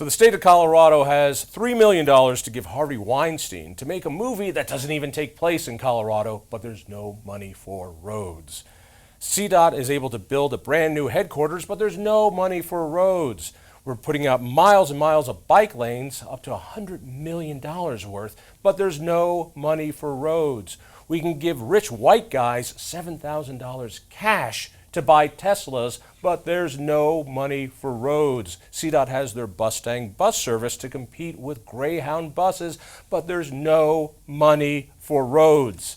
So the state of Colorado has $3 million to give Harvey Weinstein to make a movie that doesn't even take place in Colorado, but there's no money for roads. CDOT is able to build a brand new headquarters, but there's no money for roads. We're putting out miles and miles of bike lanes, up to $100 million worth, but there's no money for roads. We can give rich white guys $7,000 cash to buy Teslas, but there's no money for roads. CDOT has their Mustang bus service to compete with Greyhound buses, but there's no money for roads.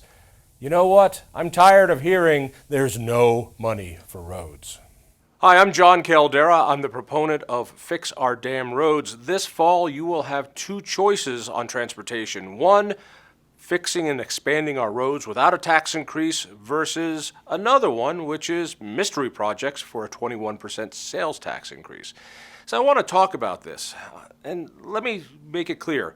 You know what? I'm tired of hearing there's no money for roads. Hi, I'm John Caldera. I'm the proponent of Fix Our Damn Roads. This fall, you will have two choices on transportation. One, fixing and expanding our roads without a tax increase versus another one, which is mystery projects for a 21% sales tax increase. So I want to talk about this, and let me make it clear.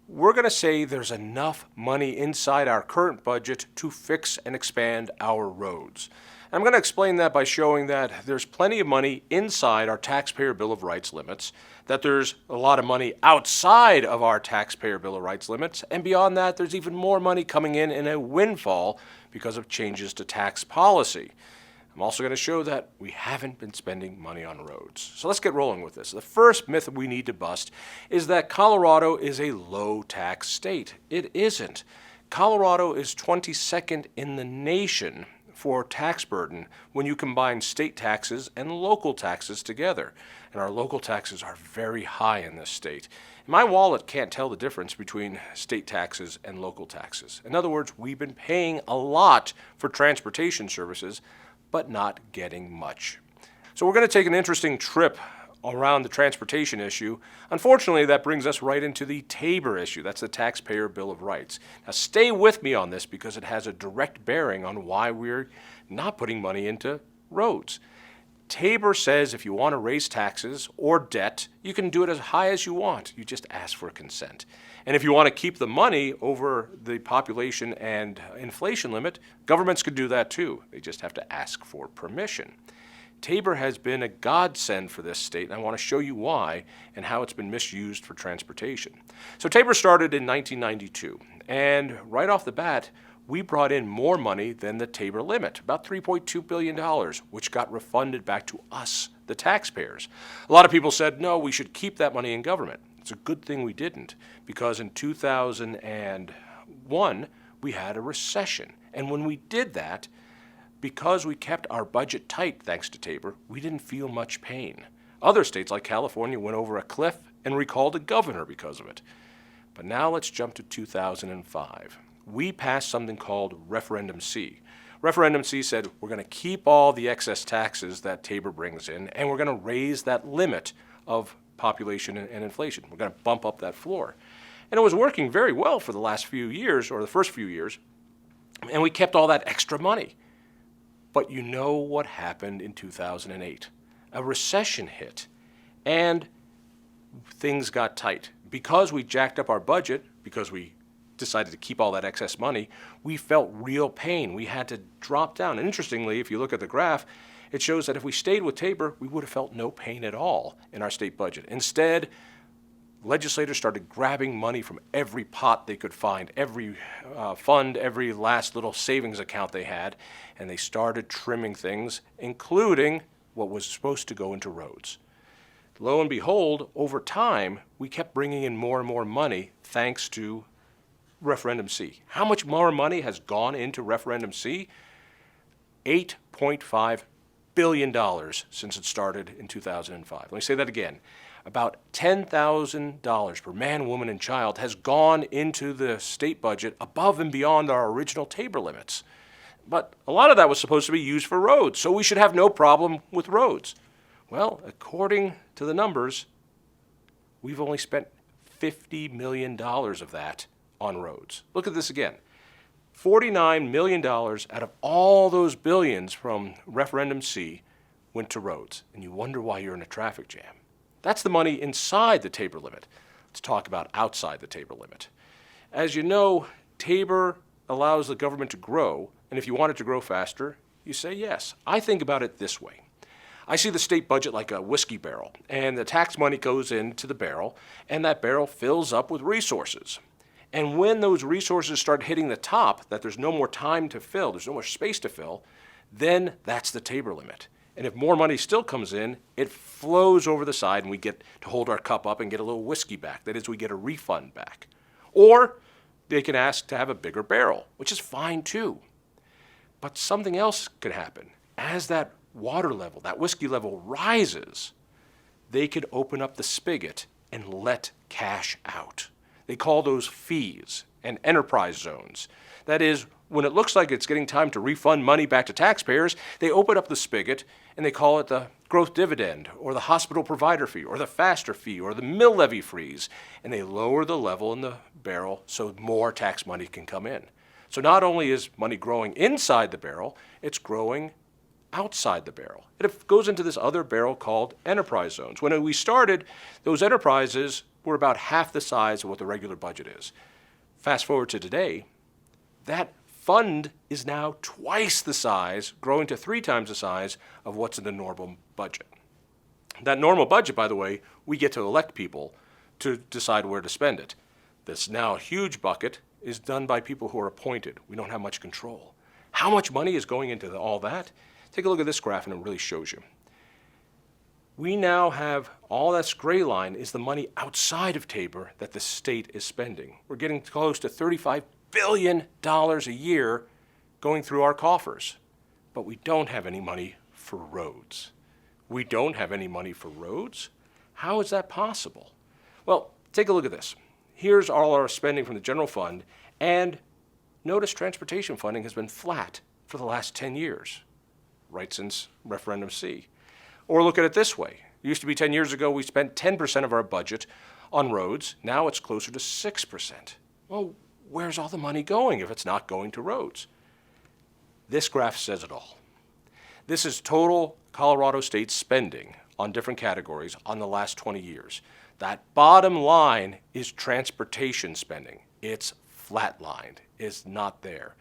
We're going to say there's enough money inside our current budget to fix and expand our roads. I'm going to explain that by showing that there's plenty of money inside our Taxpayer Bill of Rights limits, that there's a lot of money outside of our Taxpayer Bill of Rights limits, and beyond that, there's even more money coming in a windfall because of changes to tax policy. I'm also going to show that we haven't been spending money on roads. So let's get rolling with this. The first myth we need to bust is that Colorado is a low-tax state. It isn't. Colorado is 22nd in the nation for tax burden when you combine state taxes and local taxes together. And our local taxes are very high in this state. My wallet can't tell the difference between state taxes and local taxes. In other words, we've been paying a lot for transportation services, but not getting much. So we're going to take an interesting trip around the transportation issue. Unfortunately, that brings us right into the Tabor issue. That's the Taxpayer Bill of Rights. Now stay with me on this because it has a direct bearing on why we're not putting money into roads. Tabor says if you want to raise taxes or debt, you can do it as high as you want. You just ask for consent. And if you want to keep the money over the population and inflation limit, governments could do that too. They just have to ask for permission. Tabor has been a godsend for this state, and I want to show you why and how it's been misused for transportation. So Tabor started in 1992, and right off the bat, we brought in more money than the Tabor limit, about $3.2 billion, which got refunded back to us, the taxpayers. A lot of people said, no, we should keep that money in government. It's a good thing we didn't, because in 2001, we had a recession. And when we did that, because we kept our budget tight, thanks to Tabor, we didn't feel much pain. Other states like California went over a cliff and recalled a governor because of it. But now let's jump to 2005. We passed something called Referendum C. Referendum C said we're going to keep all the excess taxes that Tabor brings in, and we're going to raise that limit of population and inflation. We're going to bump up that floor. And it was working very well for the last few years, or the first few years, and we kept all that extra money. But you know what happened in 2008? A recession hit, and things got tight. Because we jacked up our budget, because we decided to keep all that excess money, we felt real pain. We had to drop down. And interestingly, if you look at the graph, it shows that if we stayed with Tabor, we would have felt no pain at all in our state budget. Instead, legislators started grabbing money from every pot they could find, every fund, every last little savings account they had, and they started trimming things, including what was supposed to go into roads. Lo and behold, over time, we kept bringing in more and more money thanks to Referendum C. How much more money has gone into Referendum C? $8.5 billion since it started in 2005. Let me say that again. About $10,000 per man, woman, and child has gone into the state budget above and beyond our original Tabor limits. But a lot of that was supposed to be used for roads, so we should have no problem with roads. Well, according to the numbers, we've only spent $50 million of that on roads. Look at this again. $49 million out of all those billions from Referendum C went to roads, and you wonder why you're in a traffic jam. That's the money inside the Tabor limit. Let's talk about outside the Tabor limit. As you know, Tabor allows the government to grow, and if you want it to grow faster, you say yes. I think about it this way. I see the state budget like a whiskey barrel, and the tax money goes into the barrel, and that barrel fills up with resources. And when those resources start hitting the top, that there's no more time to fill, there's no more space to fill, then that's the Tabor limit. And if more money still comes in, it flows over the side and we get to hold our cup up and get a little whiskey back. That is, we get a refund back. Or they can ask to have a bigger barrel, which is fine too. But something else could happen. As that water level, that whiskey level rises, they could open up the spigot and let cash out. They call those fees and enterprise zones. That is, when it looks like it's getting time to refund money back to taxpayers, they open up the spigot and they call it the growth dividend or the hospital provider fee or the faster fee or the mill levy freeze, and they lower the level in the barrel so more tax money can come in. So not only is money growing inside the barrel, it's growing outside the barrel. It goes into this other barrel called enterprise zones. When we started, those enterprises were about half the size of what the regular budget is. Fast forward to today, that fund is now twice the size, growing to 3 times the size of what's in the normal budget. That normal budget, by the way, we get to elect people to decide where to spend it. This now huge bucket is done by people who are appointed. We don't have much control. How much money is going into all that? Take a look at this graph and it really shows you. We now have all that gray line is the money outside of Tabor that the state is spending. We're getting close to $35 billion a year going through our coffers. But we don't have any money for roads. We don't have any money for roads? How is that possible? Well, take a look at this. Here's all our spending from the general fund, and notice transportation funding has been flat for the last 10 years, right since referendum C. Or look at it this way. It used to be 10 years ago we spent 10% of our budget on roads. Now it's closer to 6%. Well, where's all the money going if it's not going to roads? This graph says it all. This is total Colorado state spending on different categories on the last 20 years. That bottom line is transportation spending. It's flatlined. It's not there.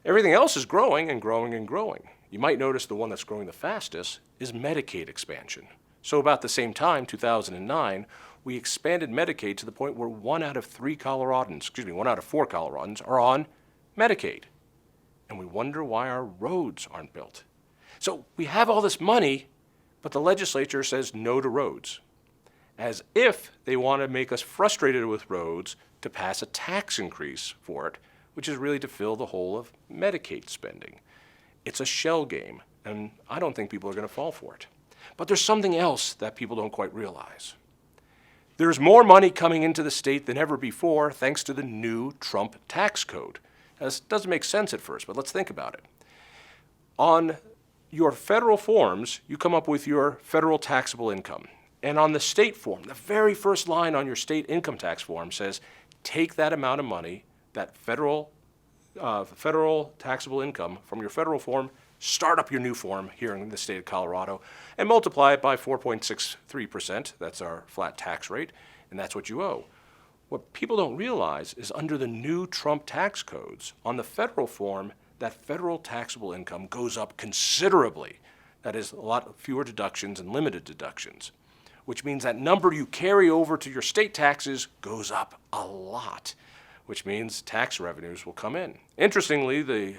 Everything else is growing and growing and growing. You might notice the one that's growing the fastest is Medicaid expansion. So about the same time, 2009, we expanded Medicaid to the point where 1 out of 4 Coloradans are on Medicaid. And we wonder why our roads aren't built. So we have all this money, but the legislature says no to roads, as if they want to make us frustrated with roads to pass a tax increase for it, which is really to fill the hole of Medicaid spending. It's a shell game, and I don't think people are going to fall for it. But there's something else that people don't quite realize. There's more money coming into the state than ever before thanks to the new Trump tax code. Now, this doesn't make sense at first, but let's think about it. On your federal forms, you come up with your federal taxable income. And on the state form, the very first line on your state income tax form says, take that amount of money, that federal taxable income from your federal form, start up your new form here in the state of Colorado, and multiply it by 4.63%. That's our flat tax rate, and that's what you owe. What people don't realize is under the new Trump tax codes, on the federal form, that federal taxable income goes up considerably. That is a lot fewer deductions and limited deductions, which means that number you carry over to your state taxes goes up a lot, which means tax revenues will come in. Interestingly, the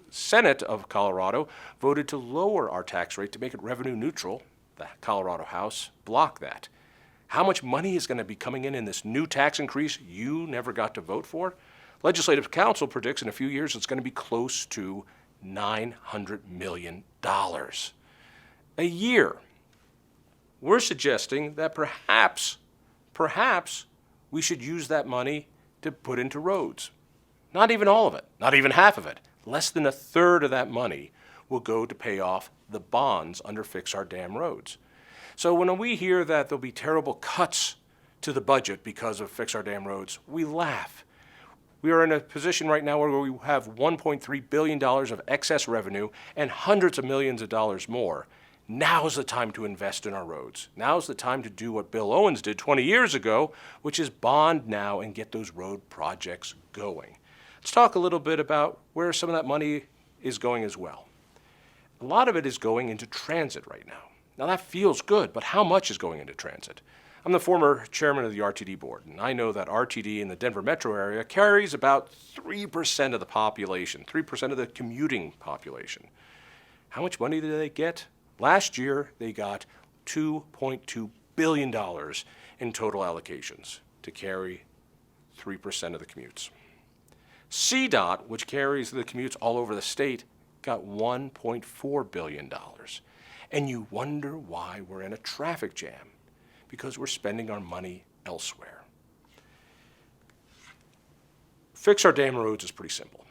Senate of Colorado voted to lower our tax rate to make it revenue neutral. The Colorado House blocked that. How much money is going to be coming in this new tax increase you never got to vote for? Legislative Council predicts in a few years it's going to be close to $900 million a year. We're suggesting that perhaps we should use that money to put into roads. Not even all of it, not even half of it. Less than 1/3 of that money will go to pay off the bonds under Fix Our Damn Roads. So when we hear that there'll be terrible cuts to the budget because of Fix Our Damn Roads, we laugh. We are in a position right now where we have $1.3 billion of excess revenue and hundreds of millions of dollars more. Now's the time to invest in our roads. Now's the time to do what Bill Owens did 20 years ago, which is bond now and get those road projects going. Let's talk a little bit about where some of that money is going as well. A lot of it is going into transit right now. Now that feels good, but how much is going into transit? I'm the former chairman of the RTD board, and I know that RTD in the Denver metro area carries about 3% of the population, 3% of the commuting population. How much money did they get? Last year, they got $2.2 billion in total allocations to carry 3% of the commutes. CDOT, which carries the commutes all over the state, got $1.4 billion. And you wonder why we're in a traffic jam, because we're spending our money elsewhere. Fix our damn roads is pretty simple.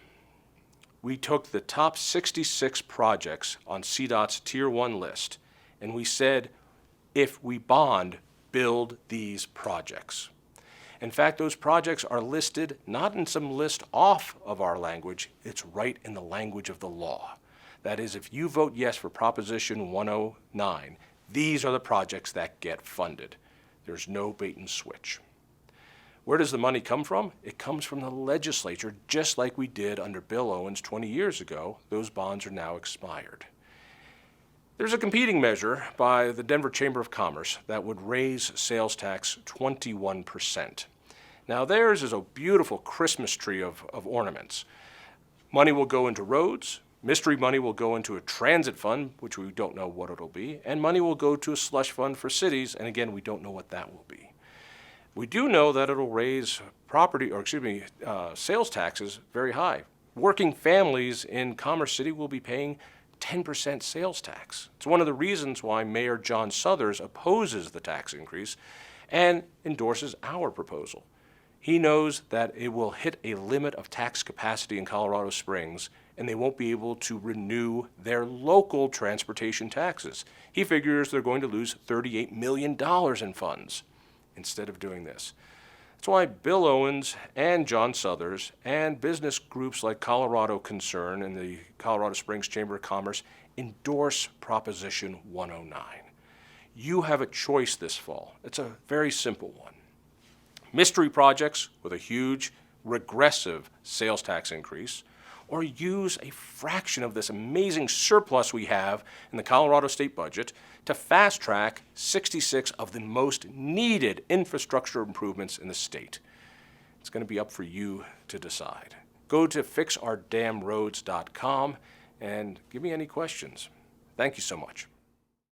We took the top 66 projects on CDOT's Tier 1 list, and we said, if we bond, build these projects. In fact, those projects are listed not in some list off of our language, it's right in the language of the law. That is, if you vote yes for Proposition 109, these are the projects that get funded. There's no bait and switch. Where does the money come from? It comes from the legislature, just like we did under Bill Owens 20 years ago. Those bonds are now expired. There's a competing measure by the Denver Chamber of Commerce that would raise sales tax 21%. Now theirs is a beautiful Christmas tree of ornaments. Money will go into roads, mystery money will go into a transit fund, which we don't know what it'll be, and money will go to a slush fund for cities, and again, we don't know what that will be. We do know that it'll raise sales taxes very high. Working families in Commerce City will be paying 10% sales tax. It's one of the reasons why Mayor John Suthers opposes the tax increase and endorses our proposal. He knows that it will hit a limit of tax capacity in Colorado Springs, and they won't be able to renew their local transportation taxes. He figures they're going to lose $38 million in funds instead of doing this. That's why Bill Owens and John Suthers and business groups like Colorado Concern and the Colorado Springs Chamber of Commerce endorse Proposition 109. You have a choice this fall. It's a very simple one. Mystery projects with a huge, regressive sales tax increase, or use a fraction of this amazing surplus we have in the Colorado state budget to fast-track 66 of the most needed infrastructure improvements in the state. It's going to be up for you to decide. Go to fixourdamnroads.com and give me any questions. Thank you so much.